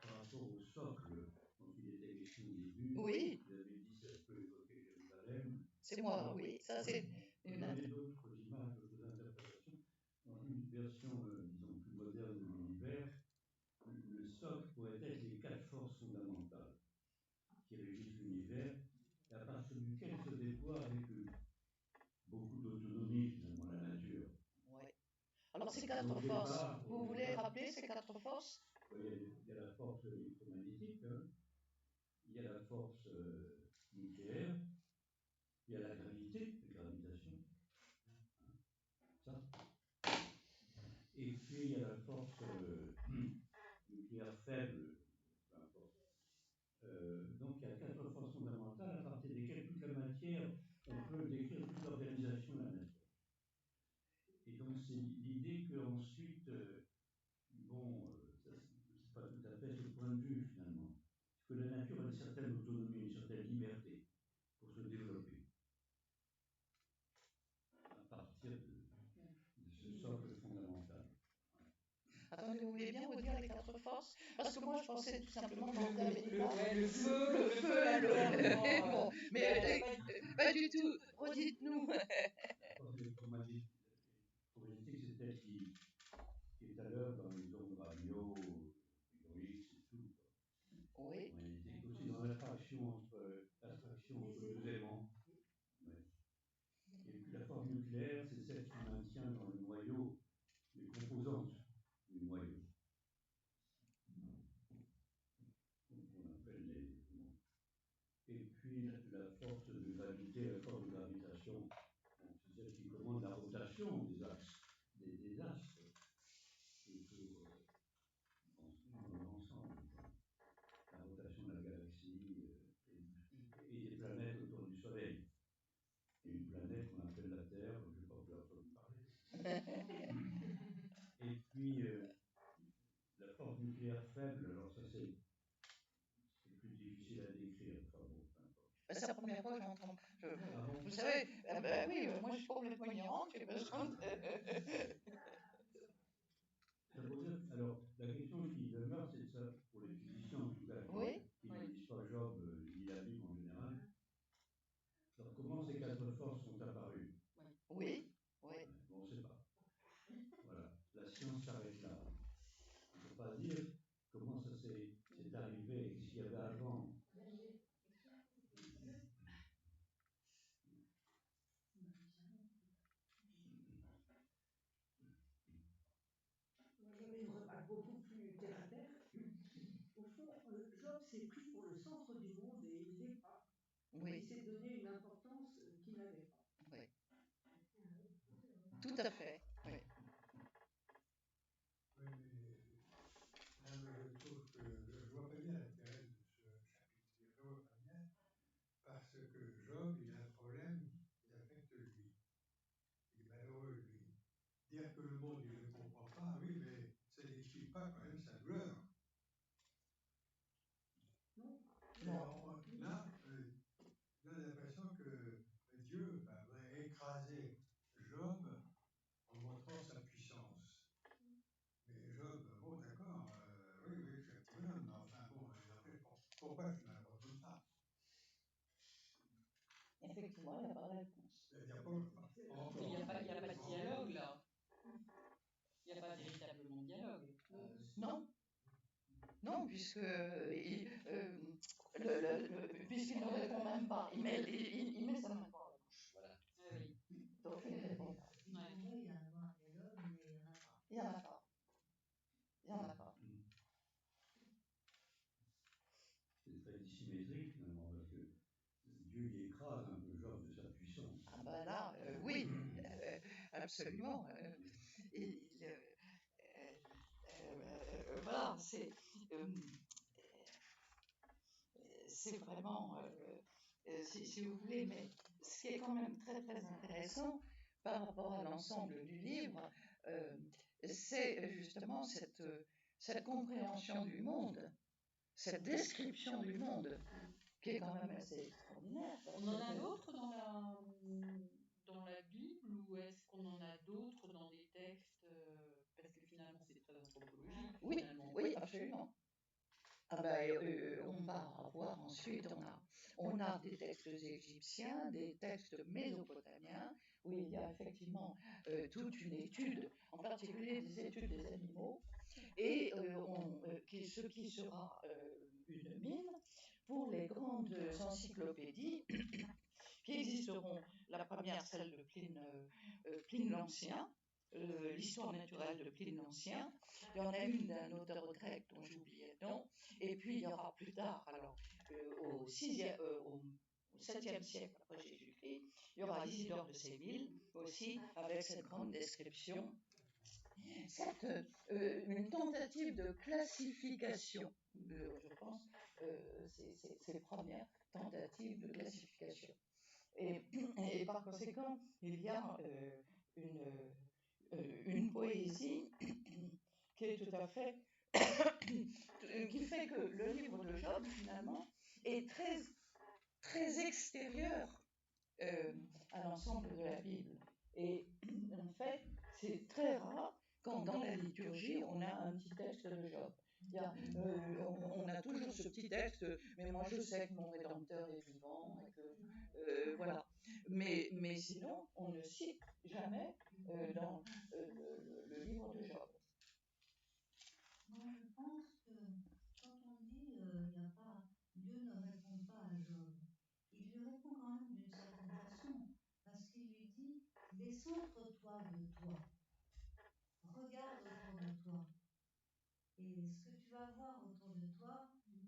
Speaker 4: Par rapport au socle dont il était question au début, début.
Speaker 1: Oui.
Speaker 4: Vous avez dit ça peut évoquer Jérusalem.
Speaker 1: C'est moi, oui. Ça, c'est
Speaker 4: On
Speaker 1: une...
Speaker 4: avait d'autres images, d'autres interprétations. Une version, disons, plus moderne de l'univers, le socle pourrait être les 4 forces fondamentales qui régissent l'univers, et à partir duquel se déploie avec beaucoup d'autonomie, finalement, la nature.
Speaker 1: Ouais. Alors, ces 4 forces, vous voulez rappeler ces 4 forces?
Speaker 4: Il y a la force électromagnétique, hein. Il y a la force nucléaire, il y a la gravité, la gravitation, ça. Et puis il y a la force nucléaire faible, peu importe. Donc il y a 4 forces fondamentales à partir desquelles toute la matière, on peut décrire toute l'organisation de la nature. Et donc c'est l'idée qu'ensuite, c'est pas tout à fait ce point de vue finalement, que la nature a une certaine autonomie, une certaine liberté pour se développer à partir de ce socle fondamental.
Speaker 1: Attendez, vous voulez bien redire les 4 forces? Parce que moi, je pensais tout simplement que vous avez dit
Speaker 2: le feu,
Speaker 1: la
Speaker 2: l'eau.
Speaker 1: bon, mais pas du tout. Redites-nous.
Speaker 4: La force électromagnétique, c'est celle qui est à l'œuvre dans les ondes radio, les X et tout.
Speaker 1: Oui.
Speaker 4: Magnétique aussi dans l'attraction entre deux éléments. Ouais. Et puis la force nucléaire, c'est celle qui maintient dans le noyau les composantes du noyau. On appelle les. Et puis la force de gravité, la force de gravitation, c'est celle qui commande la rotation des axes, des astres, dans l'ensemble. La rotation de la galaxie et des planètes autour du Soleil. Et une planète qu'on appelle la Terre, je ne sais pas vous avez entendu parler. Et puis la force nucléaire faible, alors ça c'est plus difficile à décrire. Enfin, bon,
Speaker 1: C'est la première fois que j'entends.
Speaker 4: bon.
Speaker 1: Vous savez, oui, moi je suis complètement ignorante, j'ai besoin de...
Speaker 4: Ça veut dire, alors, la question qui demeure, c'est ça, pour les physiciens en tout cas,
Speaker 1: Oui.
Speaker 4: qui ne lisent pas Job ni la Bible en général. Alors, comment ces 4 forces sont apparues?
Speaker 1: Oui. Oui.
Speaker 4: On ne sait pas. Voilà, la science s'arrête là. On ne peut pas dire comment ça s'est arrivé, qu'est-ce qu'il y avait avant.
Speaker 3: J'avais une remarque beaucoup plus terre à terre. Au fond, Job s'est pris pour le centre du monde et il ne l'est pas.
Speaker 1: Oui.
Speaker 3: Il s'est donné une importance qu'il n'avait pas.
Speaker 1: Oui. Tout à fait. Oui.
Speaker 5: Oui, mais là, je trouve que je ne vois pas bien l'intérêt de ce chapitre. Je ne vois pas bien parce que Job, il a un problème qui l'affecte lui. Il est malheureux, lui. Dire que le monde, il ne le comprend pas, oui, mais ça n'explique pas quand même sa douleur.
Speaker 3: Non.
Speaker 5: Là, on a l'impression que Dieu va écraser Job en montrant sa puissance. Mais Job, bon, d'accord, oui, je suis un petit bonhomme, mais enfin, bon, pourquoi je m'aborde comme ça?
Speaker 1: Effectivement, il n'y a pas de réponse.
Speaker 5: Il n'y a pas
Speaker 2: de dialogue là. Il n'y a pas véritablement de dialogue.
Speaker 1: Non. Non, puisque puisqu'il ne répond même pas, il met sa main dans la bouche. Voilà.
Speaker 2: Oui.
Speaker 1: Donc il ne répond pas.
Speaker 3: Il y a un dialogue, mais il n'y en a pas.
Speaker 1: Il n'y en a pas. Il n'y en a pas.
Speaker 4: C'est très dissymétrique finalement, parce que Dieu y écrase un peu Job de sa puissance.
Speaker 1: Ah ben là, oui, absolument. Voilà, c'est vraiment, si vous voulez, mais ce qui est quand même très très intéressant par rapport à l'ensemble du livre, c'est justement cette compréhension du monde, cette description du monde, qui est quand même assez extraordinaire.
Speaker 2: On en a d'autres dans la Bible ou est-ce qu'on en a d'autres dans des textes parce que finalement c'est très anthropologique.
Speaker 1: Oui,
Speaker 2: finalement.
Speaker 1: oui, absolument. On va avoir ensuite, on a des textes égyptiens, des textes mésopotamiens, où il y a effectivement toute une étude, en particulier des études des animaux, et ce qui sera une mine pour les grandes encyclopédies qui existeront. La première, celle de Pline l'Ancien, l'histoire naturelle de Pline l'Ancien. Il y en a une d'un auteur grec dont j'ai oublié le nom. Et puis il y aura plus tard, alors au 7e siècle après Jésus-Christ, il y aura Isidore de Séville aussi, avec cette grande description, une tentative de classification, je pense, ces premières tentatives de classification. Et par conséquent, il y a une poésie qui est tout à fait qui fait que le livre de Job, finalement, est très, très extérieur à l'ensemble de la Bible. Et en fait, c'est très rare quand dans la liturgie, on a un petit texte de Job. On a toujours ce petit texte, mais moi je sais que mon Rédempteur est vivant, et que, voilà. Mais sinon, on ne cite jamais dans le livre de Job.
Speaker 3: Moi, je pense que quand on dit il n'y a pas, Dieu ne répond pas à Job, il lui répond quand même d'une certaine façon, parce qu'il lui dit décentre-toi de toi, regarde autour de toi. Et ce que tu vas voir autour de toi,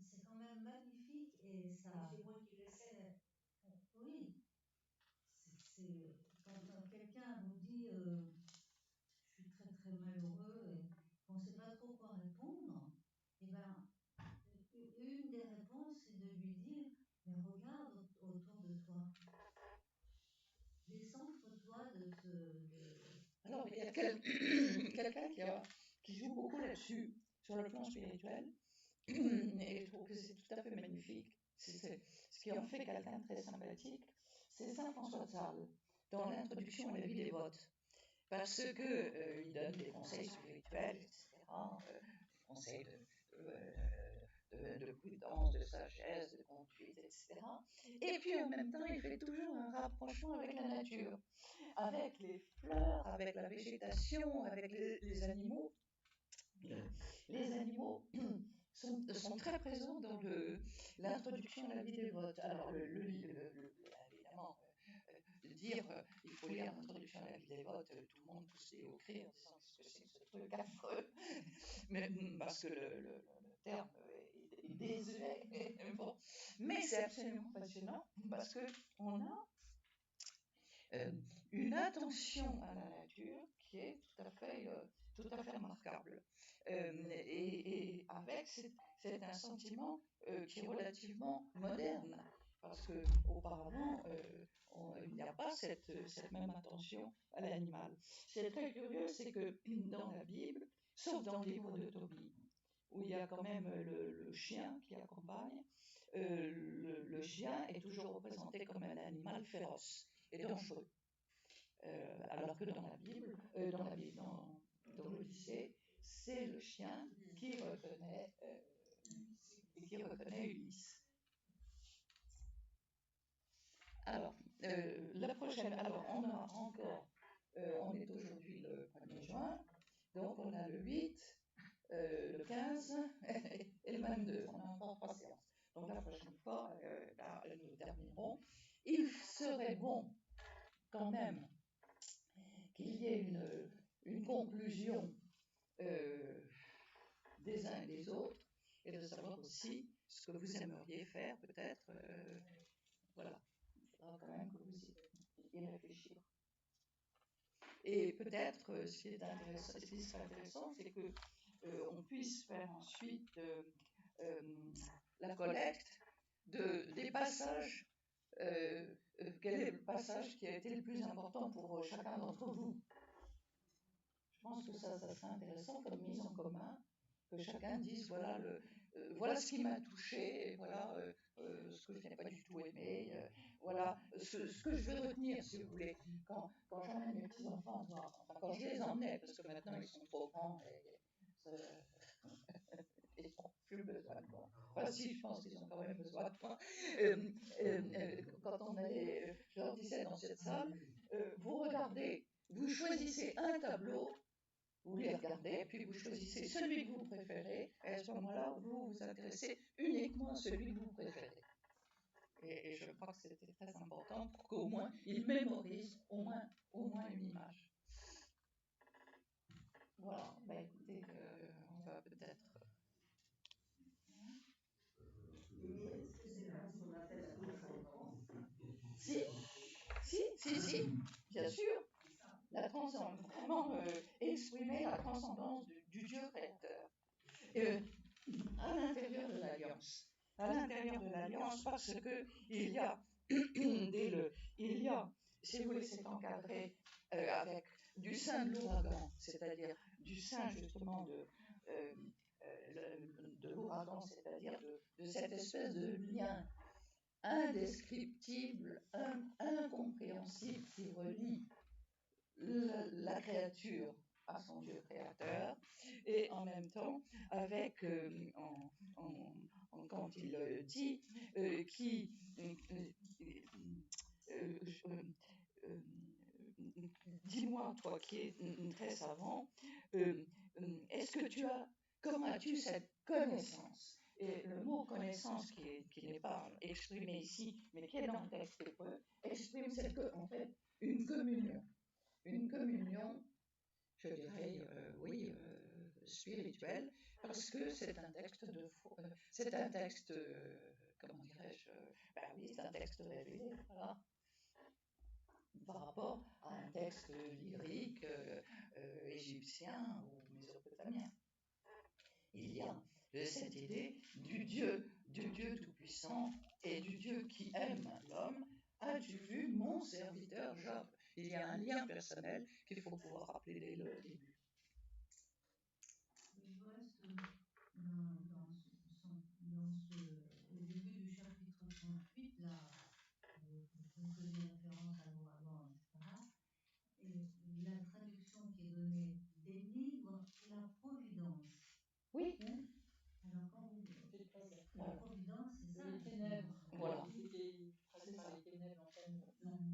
Speaker 3: c'est quand même magnifique et ça. C'est moi qui l'essaie. Oui. Quand quelqu'un vous dit je suis très très malheureux et qu'on ne sait pas trop quoi répondre, et ben une des réponses c'est de lui dire mais regarde autour de toi. Décentre-toi de ce.
Speaker 1: Alors, il y a quelqu'un qui joue beaucoup là-dessus, sur le plan spirituel, et je trouve que c'est tout à fait magnifique. Ce qui en fait quelqu'un de très sympathique, c'est Saint François de Sales, dans l'introduction à la vie dévote, parce que il donne des conseils spirituels, etc., des conseils de prudence, de sagesse, de conduite, etc. Et puis en même temps, il fait toujours un rapprochement avec la nature, avec les fleurs, avec la végétation, avec les animaux. Les animaux sont très présents dans l'introduction à la vie dévote. Alors, évidemment, dire il faut lire l'introduction à la vie dévote, tout le monde pousse des hauts cris en disant qu'est-ce que c'est que ce truc affreux, mais, parce que le terme est désuet. Bon. Mais c'est absolument passionnant parce qu'on a une attention à la nature qui est tout à fait remarquable. Et avec, c'est un sentiment qui est relativement moderne, parce qu'auparavant, il n'y a pas cette même attention à l'animal. C'est très curieux, c'est que dans la Bible, sauf dans le livre de Tobie, où il y a quand même le chien qui accompagne, le chien est toujours représenté comme un animal féroce et dangereux. Alors que dans l'Odyssée, c'est le chien qui reconnaît Ulysse. Alors, la prochaine, alors on a encore, on est aujourd'hui le 1er juin, donc on a le 8, le 15 et le 22, on a encore 3 séances. Donc la prochaine fois, là, nous terminerons. Il serait bon, quand même, qu'il y ait une conclusion des uns et des autres, et de savoir aussi ce que vous aimeriez faire, peut-être. Voilà, il faudra quand même que vous y réfléchir. Et peut-être, ce qui serait intéressant, c'est que on puisse faire ensuite la collecte des passages. Quel est le passage qui a été le plus important pour chacun d'entre vous? Je pense que ça serait intéressant comme mise en commun, que chacun dise voilà ce qui m'a touché, et voilà ce que je n'ai pas du tout aimé, voilà ce que je vais retenir, si vous voulez. Quand j'emmène mes petits-enfants voir, enfin quand je les emmenais, parce que maintenant ils sont trop grands, ils n'ont plus besoin de moi. Enfin, si, je pense qu'ils ont quand même besoin de moi. Quand je leur disais dans cette salle, vous regardez, vous choisissez un tableau, vous les regardez, puis vous choisissez celui que vous préférez, et à ce moment-là, vous vous intéressez uniquement à celui que vous préférez. Et je crois que c'était très important pour qu'au moins ils mémorisent au moins une image. Voilà, bah écoutez, on va peut-être.
Speaker 3: Et est-ce que c'est pas ce qu'on appelle la transcendance?
Speaker 1: Si, bien sûr. La transcendance, vraiment exprimer la transcendance du Dieu créateur à l'intérieur de l'Alliance. À l'intérieur de l'Alliance, parce que il y a, si vous voulez, c'est encadré avec du sein de l'ouragan, c'est-à-dire du sein justement de l'ouragan, c'est-à-dire de cette espèce de lien indescriptible, incompréhensible qui relie la créature à son Dieu créateur, et en même temps avec, quand il dit, qui dis-moi, toi qui es très savant, est-ce que comment as-tu cette connaissance? Et le mot connaissance, qui n'est pas exprimé ici, mais qui est dans le texte hébreu, exprime en fait une communion, je dirais, oui, spirituelle, parce que c'est un texte comment dirais-je, oui, c'est un texte révélé, voilà, par rapport à un texte lyrique égyptien ou mésopotamien. Il y a cette idée du Dieu tout-puissant et du Dieu qui aime l'homme. As-tu vu mon serviteur Job? Il y a un lien personnel qu'il faut pouvoir rappeler dès le début.
Speaker 3: Je reste au début du chapitre 38, là, vous faisiez référence à l'ouragan, etc. Et la traduction qui est donnée des livres et la providence.
Speaker 1: Oui.
Speaker 3: Alors quand vous la providence, c'est ça.
Speaker 2: Les ténèbres.
Speaker 1: Voilà.
Speaker 2: C'était tracé par les ténèbres en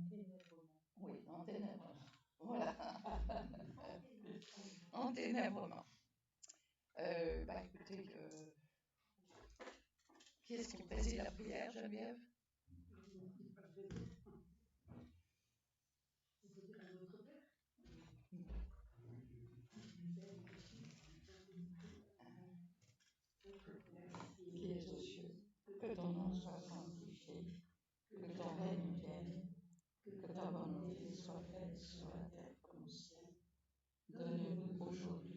Speaker 2: ténèbrement.
Speaker 1: Oui, en ténèbrement. Voilà. En ténèbrement. Écoutez, qui est-ce qui préside la prière, Geneviève? Qui est aux cieux, que ton nom soit sanctifié, que ton règne vienne, que ta volonté soit faite sur la terre comme au ciel. Donne-nous aujourd'hui